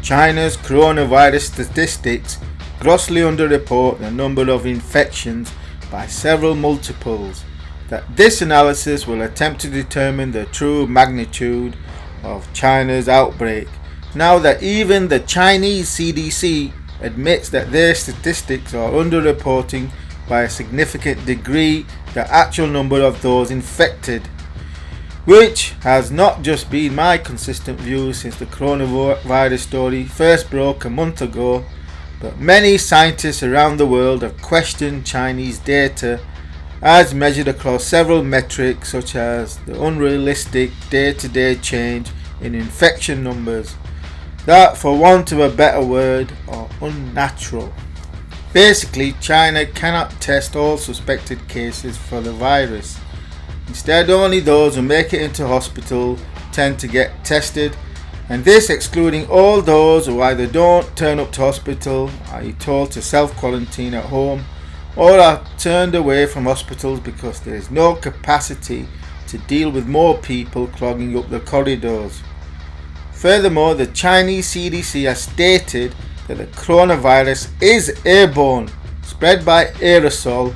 China's coronavirus statistics grossly underreport the number of infections by several multiples. That this analysis will attempt to determine the true magnitude of China's outbreak, now that even the Chinese CDC admits that their statistics are underreporting by a significant degree the actual number of those infected, which has not just been my consistent view since the coronavirus story first broke a month ago, but many scientists around the world have questioned Chinese data as measured across several metrics such as the unrealistic day-to-day change in infection numbers that, for want of a better word, are unnatural. Basically, China cannot test all suspected cases for the virus. Instead, only those who make it into hospital tend to get tested, and this excluding all those who either don't turn up to hospital, are told to self-quarantine at home, or are turned away from hospitals because there is no capacity to deal with more people clogging up the corridors. Furthermore, the Chinese CDC has stated that the coronavirus is airborne, spread by aerosol,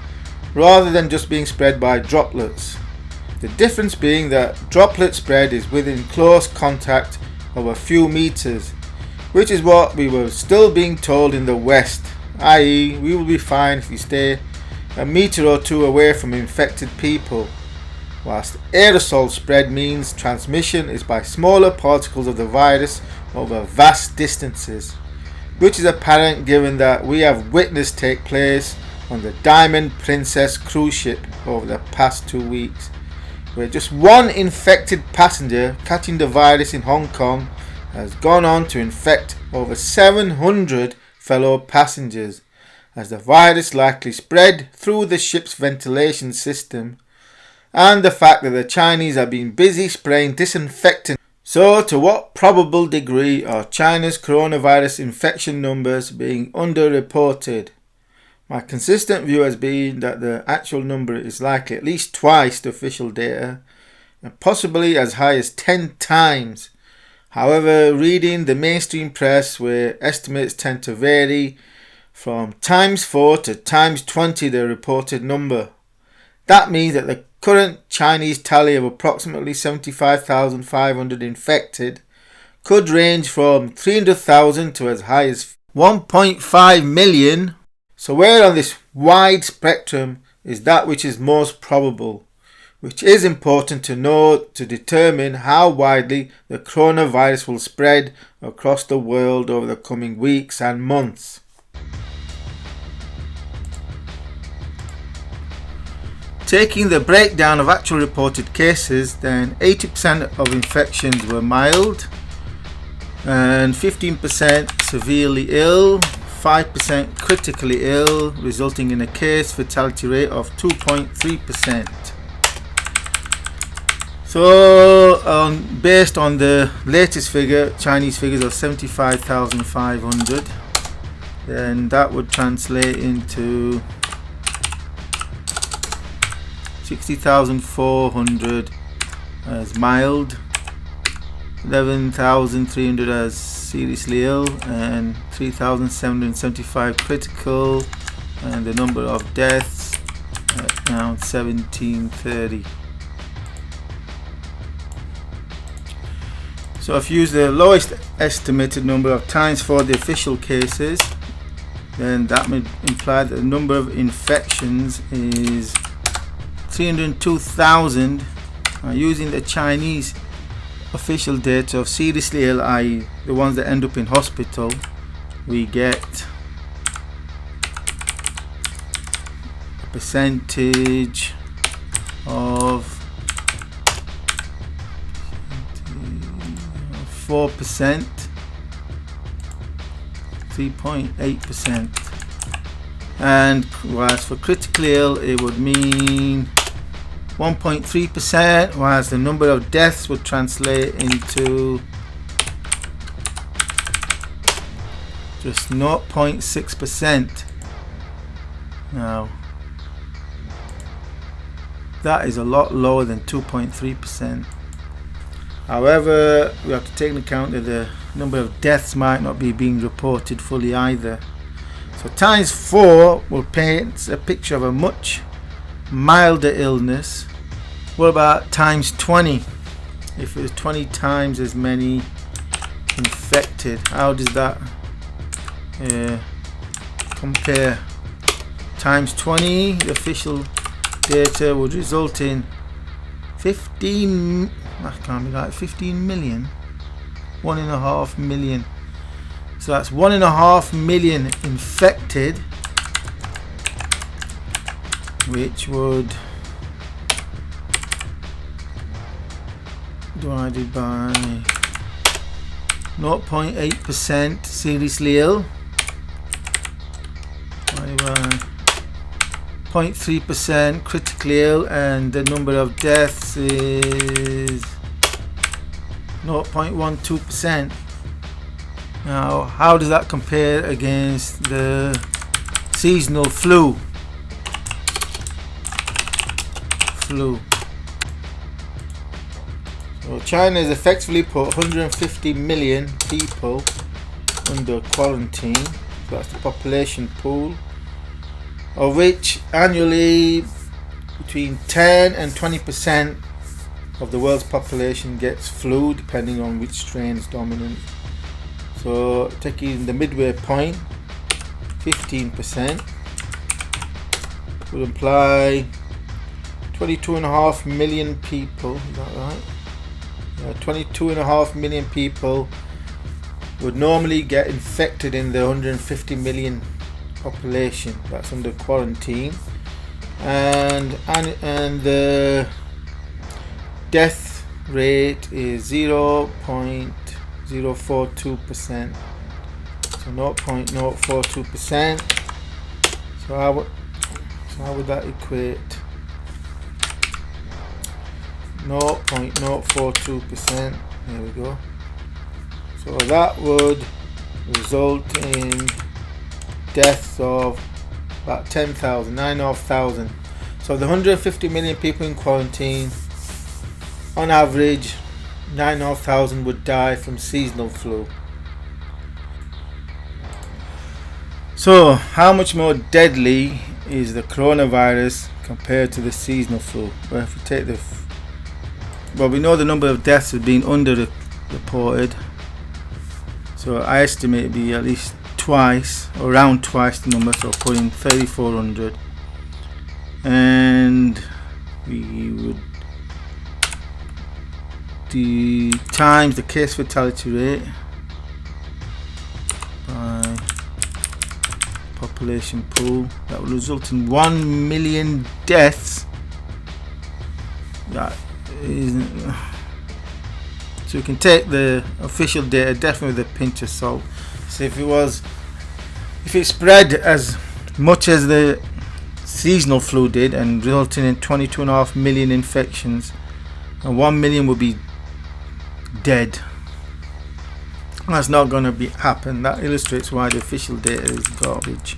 rather than just being spread by droplets. The difference being that droplet spread is within close contact of a few meters, which is what we were still being told in the West, i.e. we will be fine if we stay a meter or two away from infected people, whilst aerosol spread means transmission is by smaller particles of the virus over vast distances, which is apparent given that we have witnessed take place on the Diamond Princess cruise ship over the past 2 weeks, where just one infected passenger catching the virus in Hong Kong has gone on to infect over 700 fellow passengers, as the virus likely spread through the ship's ventilation system, and the fact that the Chinese have been busy spraying disinfectant. So to what probable degree are China's coronavirus infection numbers being underreported? My consistent view has been that the actual number is likely at least twice the official data, and possibly as high as 10 times. However, reading the mainstream press, where estimates tend to vary from ×4 to ×20 the reported number, that means that the current Chinese tally of approximately 75,500 infected could range from 300,000 to as high as 1.5 million. So where on this wide spectrum is that which is most probable, which is important to note to determine how widely the coronavirus will spread across the world over the coming weeks and months. Taking the breakdown of actual reported cases, then 80% of infections were mild, and 15% severely ill, 5% critically ill, resulting in a case fatality rate of 2.3%. So, based on the latest figure, Chinese figures of 75,500, then that would translate into 60,400 as mild, 11,300 as seriously ill, and 3,775 critical, and the number of deaths at around 1730. So if you use the lowest estimated number of times for the official cases, then that would imply that the number of infections is 302,000. Using the Chinese official data of seriously ill, i.e. the ones that end up in hospital, we get a percentage of 4%, 3.8%, and whereas for critically ill it would mean 1.3%, whereas the number of deaths would translate into just 0.6%. Now that is a lot lower than 2.3%. However, we have to take into account that the number of deaths might not be being reported fully either. So times 4 will paint a picture of a much milder illness. What about times 20? If there's 20 times as many infected, how does that compare? Times 20, the official data would result in 15 million, 1.5 million. So that's 1.5 million infected, which would divided by 0.8% seriously ill, divided by 0.3% critically ill, and the number of deaths is 0.12%. Now, how does that compare against the seasonal flu? So China has effectively put 150 million people under quarantine. So that's the population pool, of which annually between 10 and 20% of the world's population gets flu, depending on which strain is dominant. So taking the midway point, 15% would imply 22.5 million people. Is that right? Yeah, 22.5 million people would normally get infected in the 150 million population that's under quarantine, and the death rate is 0.042%. So 0.042%. So how would that equate? 0.042%. There we go. So that would result in deaths of about 10,000, 9,500. So the 150 million people in quarantine, on average 9,500 would die from seasonal flu. So how much more deadly is the coronavirus compared to the seasonal flu? Well, if we take we know the number of deaths has been underreported, so I estimate it be at least twice, or around twice the number, so put in 3,400, and we would times the case fatality rate by population pool. That will result in 1 million deaths. That isn't. So you can take the official data definitely with a pinch of salt. So if it spread as much as the seasonal flu did and resulting in 22.5 million infections, and 1 million would be dead. That's not going to happen. That illustrates why the official data is garbage.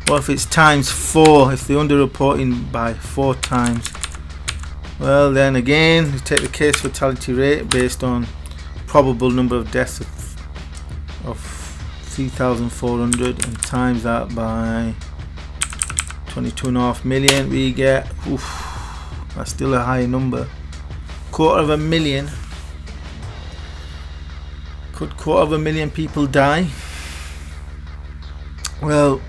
What if it's times 4? If they're underreporting by 4 times? Well, then again, you take the case fatality rate based on probable number of deaths of 3,400 and times that by 22.5 million, we get, that's still a high number. 250,000. Could 250,000 people die? Well,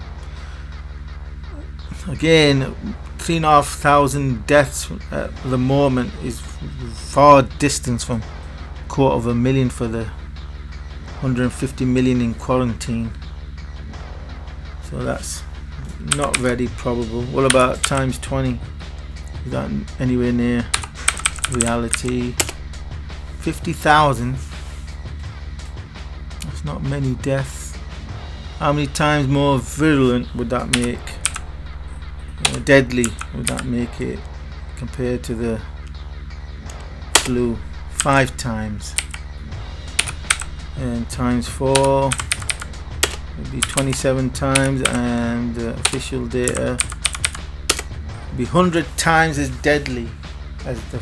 again, 3,500 deaths at the moment is far distance from 250,000 for the 150 million in quarantine. So that's not very probable. What about times 20? Is that anywhere near reality? 50,000. That's not many deaths. How many times more virulent would that make? Deadly would that make it compared to the flu? 5 times. And times 4 would be 27 times, and the official data would be 100 times as deadly as the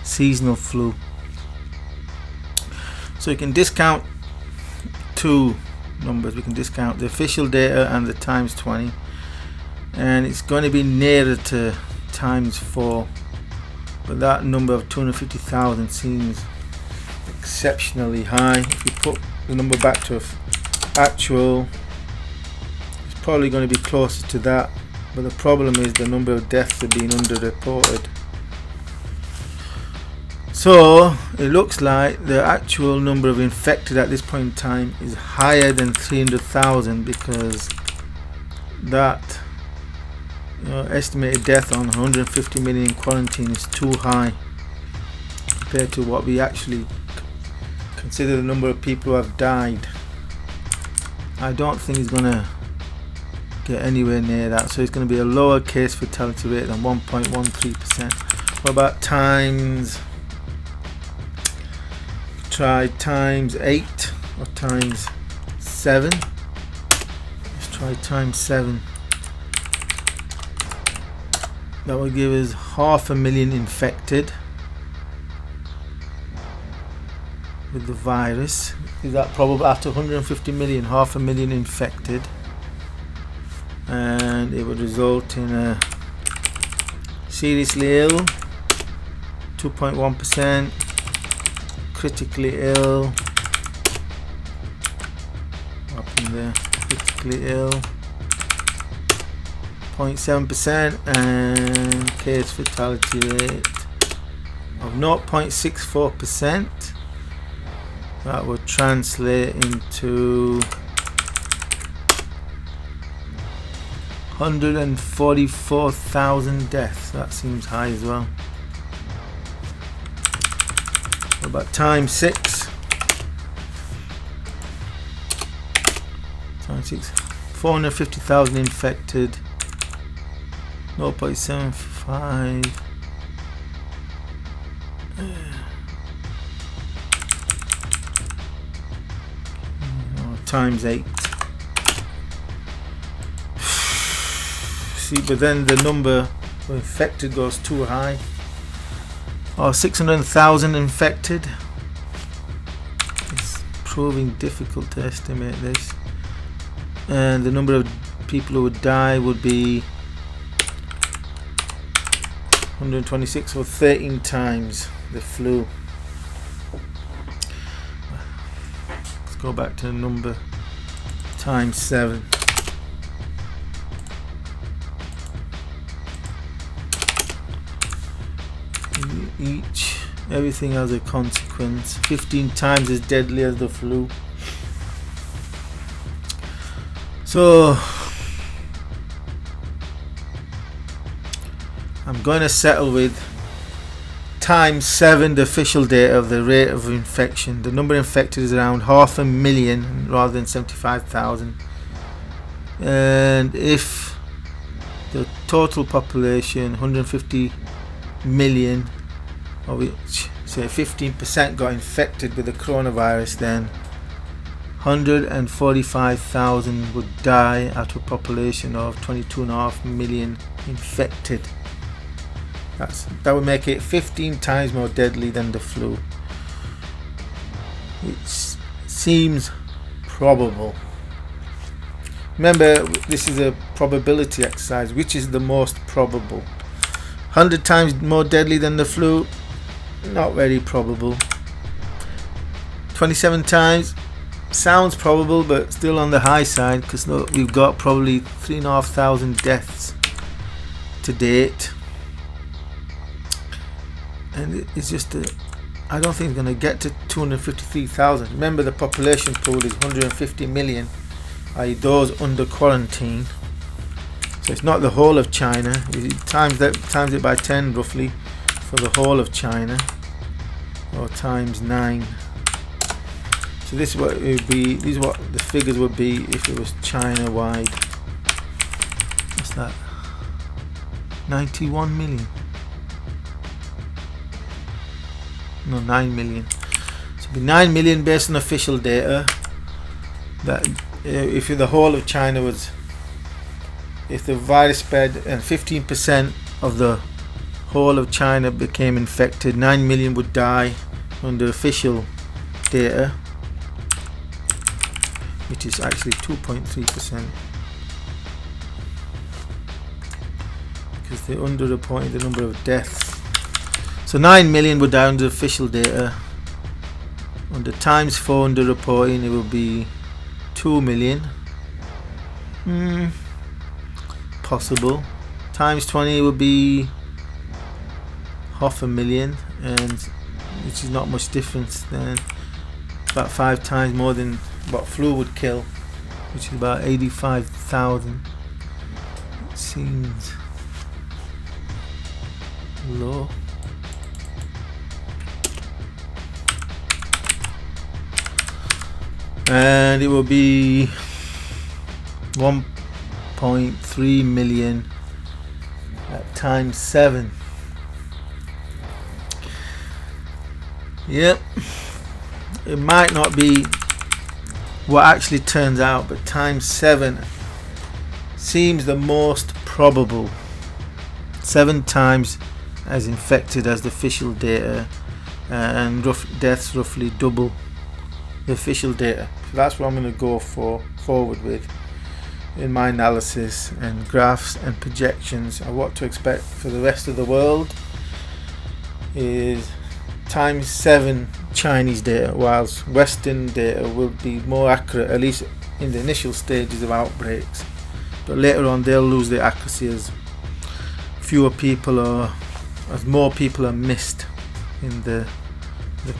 seasonal flu. So you can discount two numbers. We can discount the official data and the times 20, and it's going to be nearer to times 4, but that number of 250,000 seems exceptionally high. If we put the number back to actual, it's probably going to be closer to that, but the problem is the number of deaths are being underreported. So it looks like the actual number of infected at this point in time is higher than 300,000, because that estimated death on 150 million quarantine is too high compared to what we actually consider the number of people who have died. I don't think it's going to get anywhere near that, so it's going to be a lower case fatality rate than 1.13%. What about times? Try times 8 or times 7. Let's try times 7. That will give us 500,000 infected with the virus. Is that probable? After 150 million, 500,000 infected, and it would result in a seriously ill 2.1%, critically ill, up in there, critically ill 0.7%, and case fatality rate of 0.64%. That would translate into 144,000 deaths. That seems high as well. What about times 6? Times 6. 450,000 infected. 0.75. Times 8. See, but then the number of infected goes too high. 600,000 infected. It's proving difficult to estimate this. And the number of people who would die would be 126, or 13 times the flu. Let's go back to the number times 7. Everything has a consequence. 15 times as deadly as the flu. So I'm going to settle with times 7 the official data of the rate of infection. The number infected is around 500,000 rather than 75,000. And if the total population, 150 million, of which say 15% got infected with the coronavirus, then 145,000 would die out of a population of 22.5 million infected. That would make it 15 times more deadly than the flu. It seems probable. Remember, this is a probability exercise. Which is the most probable? 100 times more deadly than the flu? Not very probable. 27 times? Sounds probable, but still on the high side, because we've got probably 3,500 deaths to date. And it's just I don't think it's going to get to 253,000. Remember, the population pool is 150 million, i.e. those under quarantine. So it's not the whole of China. Times it by 10 roughly for the whole of China, or times 9. So this is what it would be. These are what the figures would be if it was China wide. What's that? 91 million. No, 9 million. So it'd be 9 million based on official data. That if the whole of China was, if the virus spread and 15% of the whole of China became infected, 9 million would die under official data. which is actually 2.3%, because they're underreporting the number of deaths. So 9 million were down to official data. Under times 4 underreporting, it will be 2 million. Possible. Times 20 will be 500,000, and which is not much difference. Then about 5 times more than what flu would kill, which is about 85,000. It seems low. And it will be 1.3 million at times 7. Yep, it might not be what actually turns out, but times 7 seems the most probable. 7 times as infected as the official data, and deaths roughly double the official data. So that's what I'm going to go forward with in my analysis and graphs and projections of what to expect for the rest of the world. Is times 7 Chinese data, whilst Western data will be more accurate, at least in the initial stages of outbreaks. But later on they'll lose their accuracy as more people are missed in the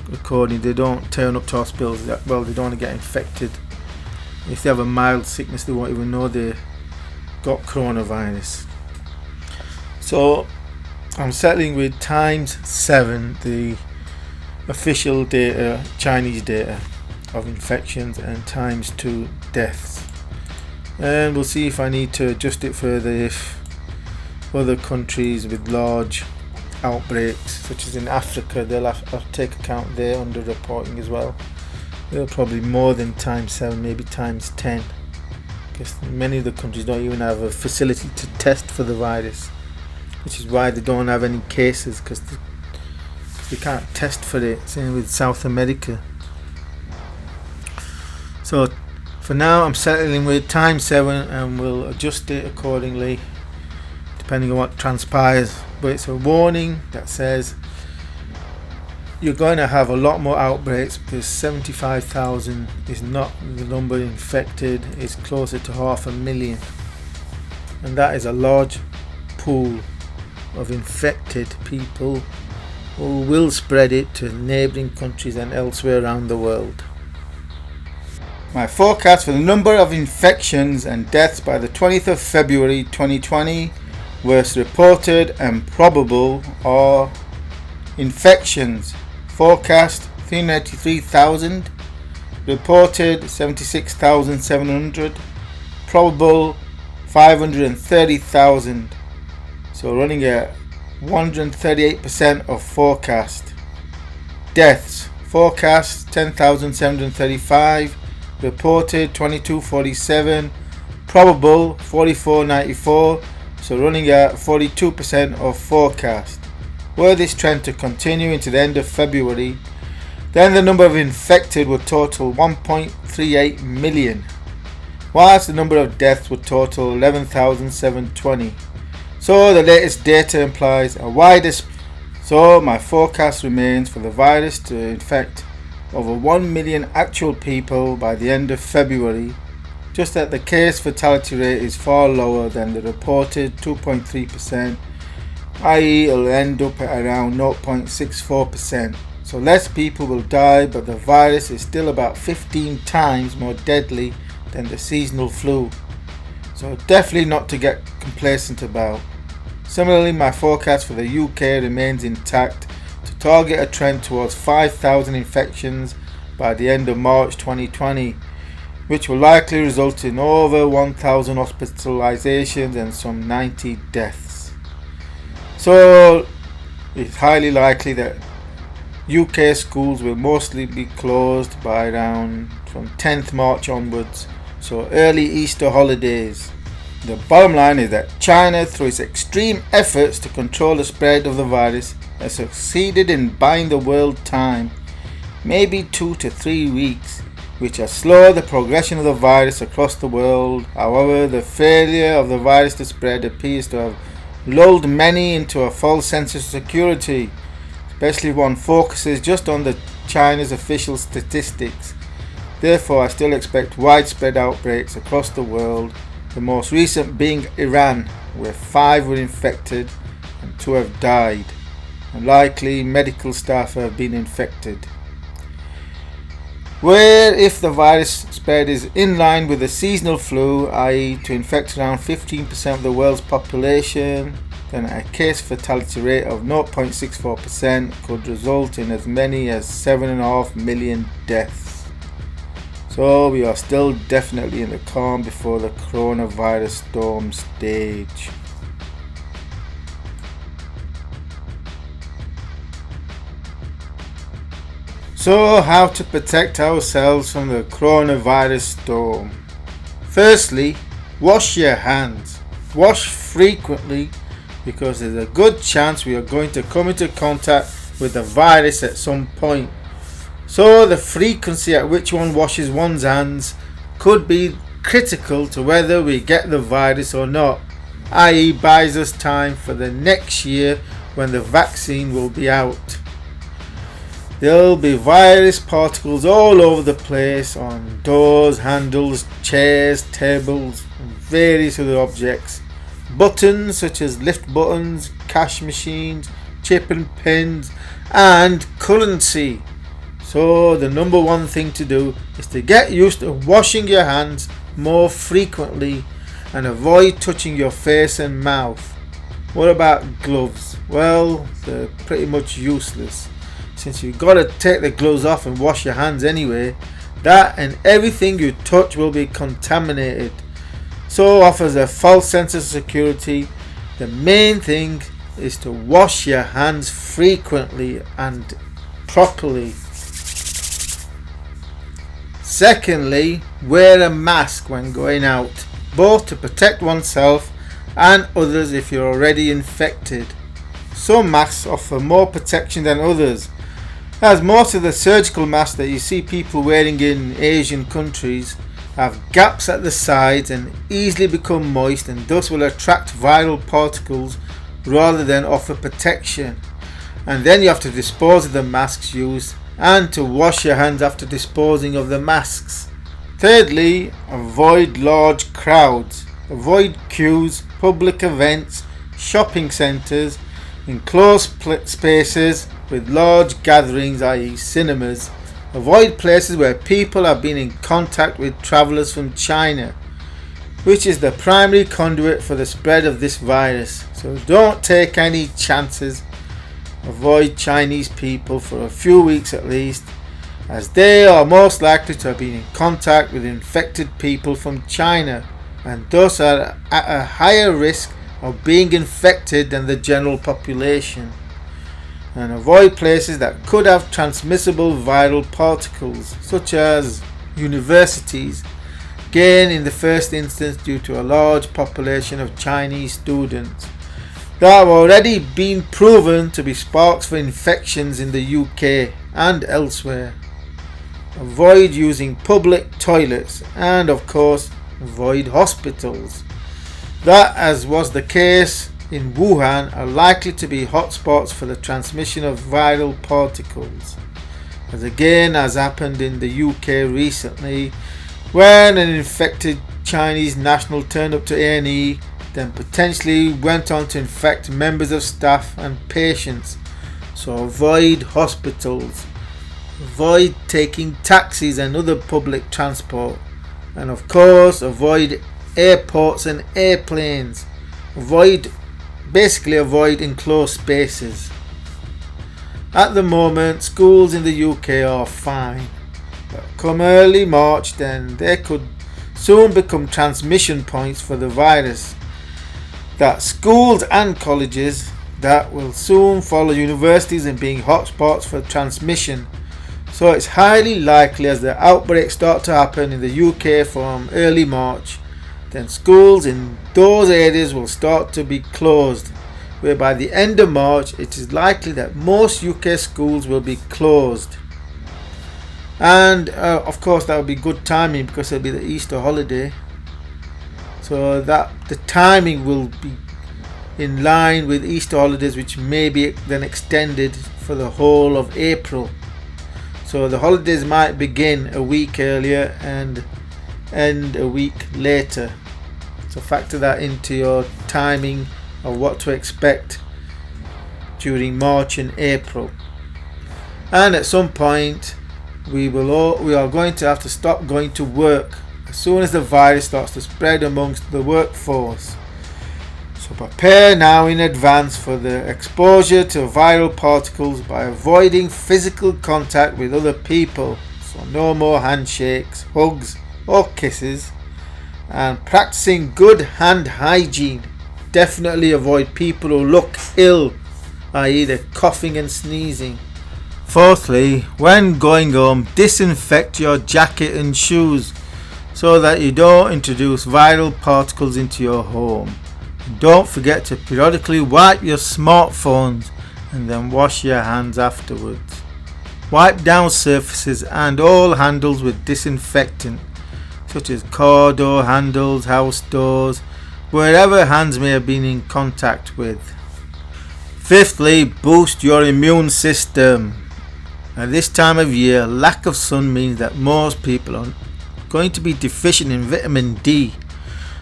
recording. They don't turn up to hospitals. They don't want to get infected. If they have a mild sickness, they won't even know they got coronavirus. So I'm settling with times 7 the official data, Chinese data of infections, and times 2 deaths. And we'll see if I need to adjust it further if other countries with large outbreaks, such as in Africa, they'll have to take account there under reporting as well. They're probably more than times 7, maybe times 10, because many of the countries don't even have a facility to test for the virus, which is why they don't have any cases, because they can't test for it. Same with South America. So for now I'm settling with times 7, and we'll adjust it accordingly depending on what transpires. But it's a warning that says you're going to have a lot more outbreaks, because 75,000 is not the number infected, it's closer to 500,000, and that is a large pool of infected people who will spread it to neighbouring countries and elsewhere around the world. My forecast for the number of infections and deaths by the 20th of February 2020 was reported and probable are: infections forecast 393,000, reported 76,700, probable 530,000, so running at 138% of forecast. Deaths forecast 10,735, reported 2247, probable 4494, so running at 42% of forecast. Were this trend to continue into the end of February, then the number of infected would total 1.38 million, whilst the number of deaths would total 11,720. So the latest data implies a wider so my forecast remains for the virus to infect over 1 million actual people by the end of February, just that the case fatality rate is far lower than the reported 2.3%, i.e. it'll end up at around 0.64%. So less people will die, but the virus is still about 15 times more deadly than the seasonal flu. So definitely not to get complacent about. Similarly, my forecast for the UK remains intact to target a trend towards 5,000 infections by the end of March 2020, which will likely result in over 1,000 hospitalizations and some 90 deaths. So it's highly likely that UK schools will mostly be closed by around from 10th March onwards, so early Easter holidays. The bottom line is that China, through its extreme efforts to control the spread of the virus, has succeeded in buying the world time, maybe 2 to 3 weeks, which has slowed the progression of the virus across the world. However, the failure of the virus to spread appears to have lulled many into a false sense of security, especially if one focuses just on the China's official statistics. Therefore, I still expect widespread outbreaks across the world, the most recent being Iran, where 5 were infected and 2 have died, and likely medical staff have been infected. Where if the virus spread is in line with the seasonal flu, i.e. to infect around 15% of the world's population, then a case fatality rate of 0.64% could result in as many as 7.5 million deaths. So we are still definitely in the calm before the coronavirus storm stage. So, how to protect ourselves from the coronavirus storm? Firstly, wash your hands. Wash frequently, because there's a good chance we are going to come into contact with the virus at some point. So the frequency at which one washes one's hands could be critical to whether we get the virus or not, i.e. buys us time for the next year when the vaccine will be out. There'll be virus particles all over the place, on doors, handles, chairs, tables, and various other objects. Buttons such as lift buttons, cash machines, chip and pins, and currency. So the number one thing to do is to get used to washing your hands more frequently and avoid touching your face and mouth. What about gloves? Well, they're pretty much useless, since you've got to take the gloves off and wash your hands anyway. That and everything you touch will be contaminated, so offers a false sense of security. The main thing is to wash your hands frequently and properly. Secondly, wear a mask when going out, both to protect oneself and others if you're already infected. Some masks offer more protection than others, as most of the surgical masks that you see people wearing in Asian countries have gaps at the sides and easily become moist, and thus will attract viral particles rather than offer protection. And then you have to dispose of the masks used and to wash your hands after disposing of the masks. Thirdly, avoid large crowds. Avoid queues, public events, shopping centres, enclosed spaces with large gatherings, i.e. cinemas. Avoid places where people have been in contact with travellers from China, which is the primary conduit for the spread of this virus. So don't take any chances. Avoid Chinese people for a few weeks at least, as they are most likely to have been in contact with infected people from China and thus are at a higher risk of being infected than the general population. And avoid places that could have transmissible viral particles, such as universities, again in the first instance due to a large population of Chinese students that have already been proven to be sparks for infections in the UK and elsewhere. Avoid using public toilets, and of course avoid hospitals that, as was the case in Wuhan, are likely to be hotspots for the transmission of viral particles, as again has happened in the UK recently, when an infected Chinese national turned up to A&E, then potentially went on to infect members of staff and patients. So avoid hospitals, avoid taking taxis and other public transport, and of course avoid airports and airplanes. Basically avoid enclosed spaces. At the moment, schools in the UK are fine, but come early March, then they could soon become transmission points for the virus. That schools and colleges that will soon follow universities in being hotspots for transmission. So it's highly likely, as the outbreaks start to happen in the UK from early March, then schools in those areas will start to be closed, where by the end of March it is likely that most UK schools will be closed. And of course that would be good timing because it'll be the Easter holiday, so that the timing will be in line with Easter holidays, which may be then extended for the whole of April. So the holidays might begin a week earlier and end a week later. So factor that into your timing of what to expect during March and April. And at some point we are going to have to stop going to work as soon as the virus starts to spread amongst the workforce. So prepare now in advance for the exposure to viral particles by avoiding physical contact with other people. So no more handshakes, hugs or kisses, and practicing good hand hygiene. Definitely avoid people who look ill, i.e. they're coughing and sneezing. Fourthly, when going home, disinfect your jacket and shoes so that you don't introduce viral particles into your home. And don't forget to periodically wipe your smartphones and then wash your hands afterwards. Wipe down surfaces and all handles with disinfectant, such as car door handles, house doors, wherever hands may have been in contact with. Fifthly, boost your immune system. At this time of year, lack of sun means that most people are going to be deficient in vitamin D.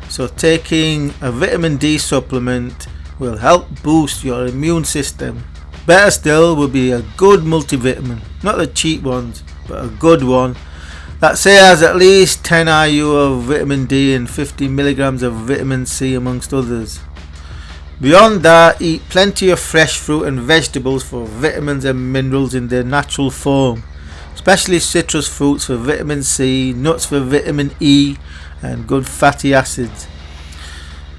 So taking a vitamin D supplement will help boost your immune system. Better still would be a good multivitamin, not the cheap ones, but a good one that say has at least 10 IU of vitamin D and 50 milligrams of vitamin C amongst others. Beyond that, eat plenty of fresh fruit and vegetables for vitamins and minerals in their natural form, especially citrus fruits for vitamin C, nuts for vitamin E and good fatty acids,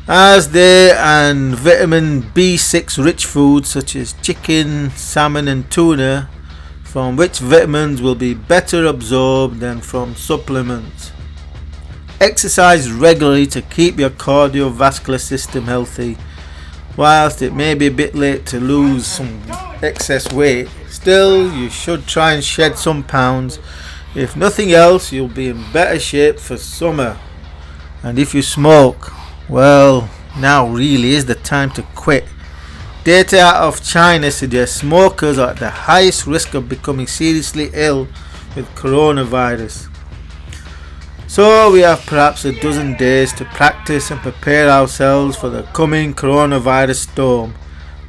as they and vitamin B6 rich foods such as chicken, salmon and tuna, from which vitamins will be better absorbed than from supplements. Exercise regularly to keep your cardiovascular system healthy. Whilst it may be a bit late to lose some excess weight, still you should try and shed some pounds. If nothing else, you'll be in better shape for summer. And if you smoke, well, now really is the time to quit. Data out of China suggests smokers are at the highest risk of becoming seriously ill with coronavirus. So we have perhaps a dozen days to practice and prepare ourselves for the coming coronavirus storm.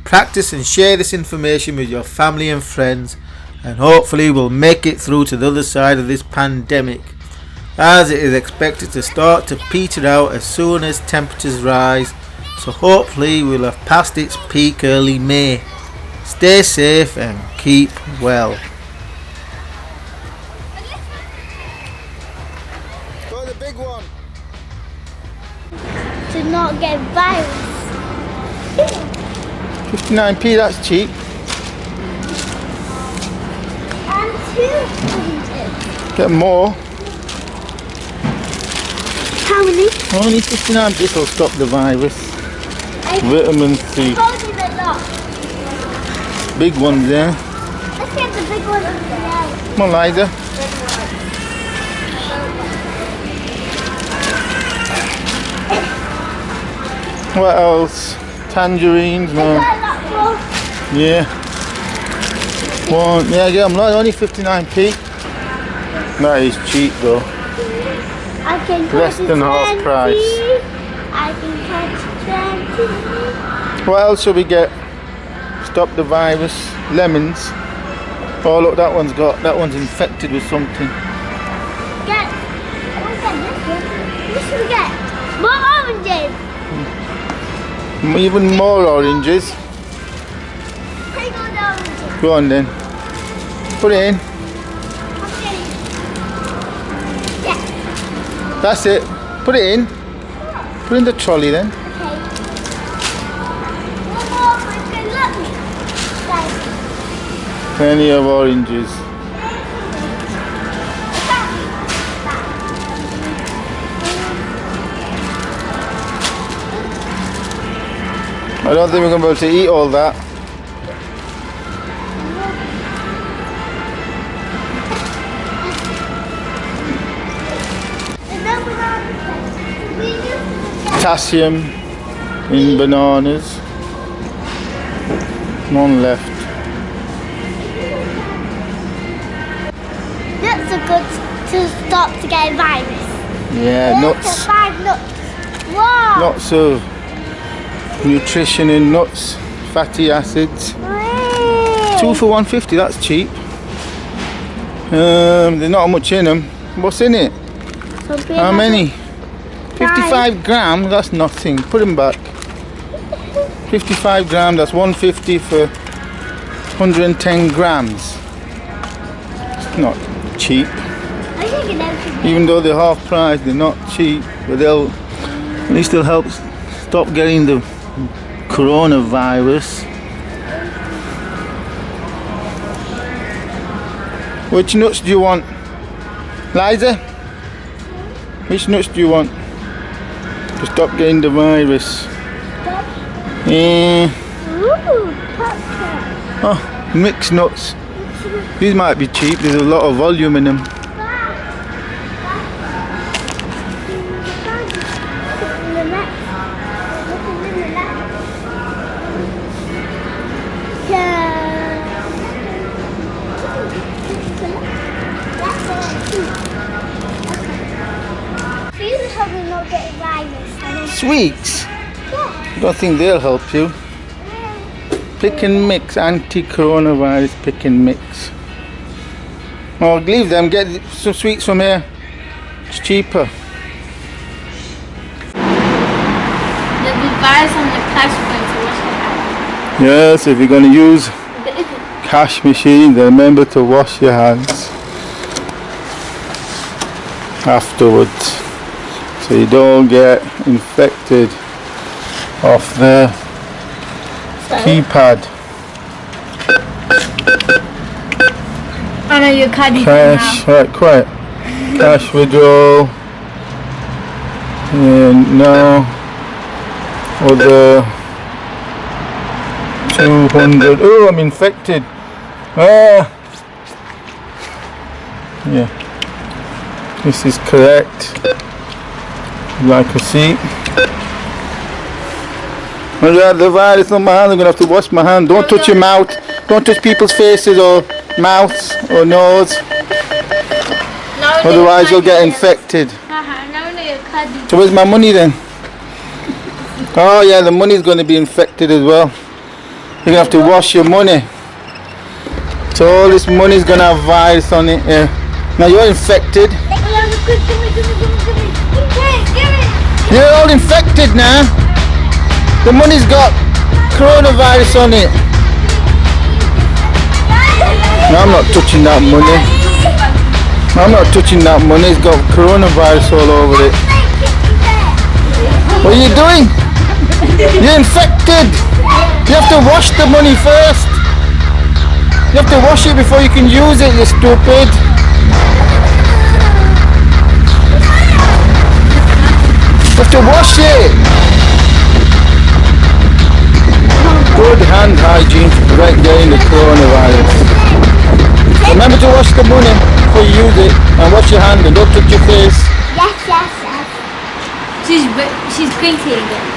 Practice and share this information with your family and friends, and hopefully we'll make it through to the other side of this pandemic, as it is expected to start to peter out as soon as temperatures rise. So hopefully we'll have passed its peak early May. Stay safe and keep well. Go the big one. To not get virus. 59p, that's cheap. And 200. Get more. How many? Only 59p will stop the virus. Vitamin C. Holding a lot. Big ones there. Let's get the big one over there. Come on, Liza. What else? Tangerines, man. Yeah. One. Yeah, get them. Only 59p. That is cheap though. I can Less than half price. I can catch 20. What else shall we get? Stop the virus. Lemons. Oh look, that one's infected with something. Get. What's that? This one. This one get. More oranges. Even more oranges. Take all the oranges. Go on then. Put it in. Okay. Yeah. That's it. Put it in. Put it in the trolley then. Okay. One more, but you let me. Guys. Plenty of oranges. I don't think we're going to be able to eat all that. Potassium in bananas. None left. Nuts are good to stop to get a virus. Yeah, Look nuts. at 5 nuts. Wow. Lots of nutrition in nuts, fatty acids. Hey. 2 for 150, that's cheap. There's not much in them. What's in it? How many? 55 grams, that's nothing. Put them back. 55 grams, that's 150 for 110 grams. It's not cheap. Even though they're half price, they're not cheap, but at least they'll help stop getting the coronavirus. Which nuts do you want? Liza? Which nuts do you want? To stop getting the virus. Ooh, popcorn. Oh, mixed nuts. These might be cheap, there's a lot of volume in them. Sweets? Yeah. I don't think they'll help you. Pick and mix, anti-coronavirus pick and mix. Oh, leave them, get some sweets from here. It's cheaper. There'll be virus on the cash machine to wash your hands. Yes, if you're going to use cash machine, then remember to wash your hands afterwards, so you don't get infected off the keypad. I know your card is Cash, right, quiet. Cash withdrawal. And now other 200. Oh, I'm infected. Ah. Yeah. This is correct. Like a seat. I got the virus on my hand. I'm gonna have to wash my hand. Don't touch your mouth. Don't touch people's faces or mouths or nose. Otherwise you'll get infected. So where's my money then? Oh yeah, the money's gonna be infected as well. You're gonna have to wash your money. So all this money's gonna have virus on it. Yeah. Now you're infected. You're all infected now. The money's got coronavirus on it. No, I'm not touching that money. I'm not touching that money. It's got coronavirus all over it. What are you doing? You're infected. You have to wash the money first. You have to wash it before you can use it, you stupid. You have to wash it. Good hand hygiene to prevent getting the coronavirus. Remember to wash the money before you use it, and wash your hand and don't touch your face. Yes. She's painting it.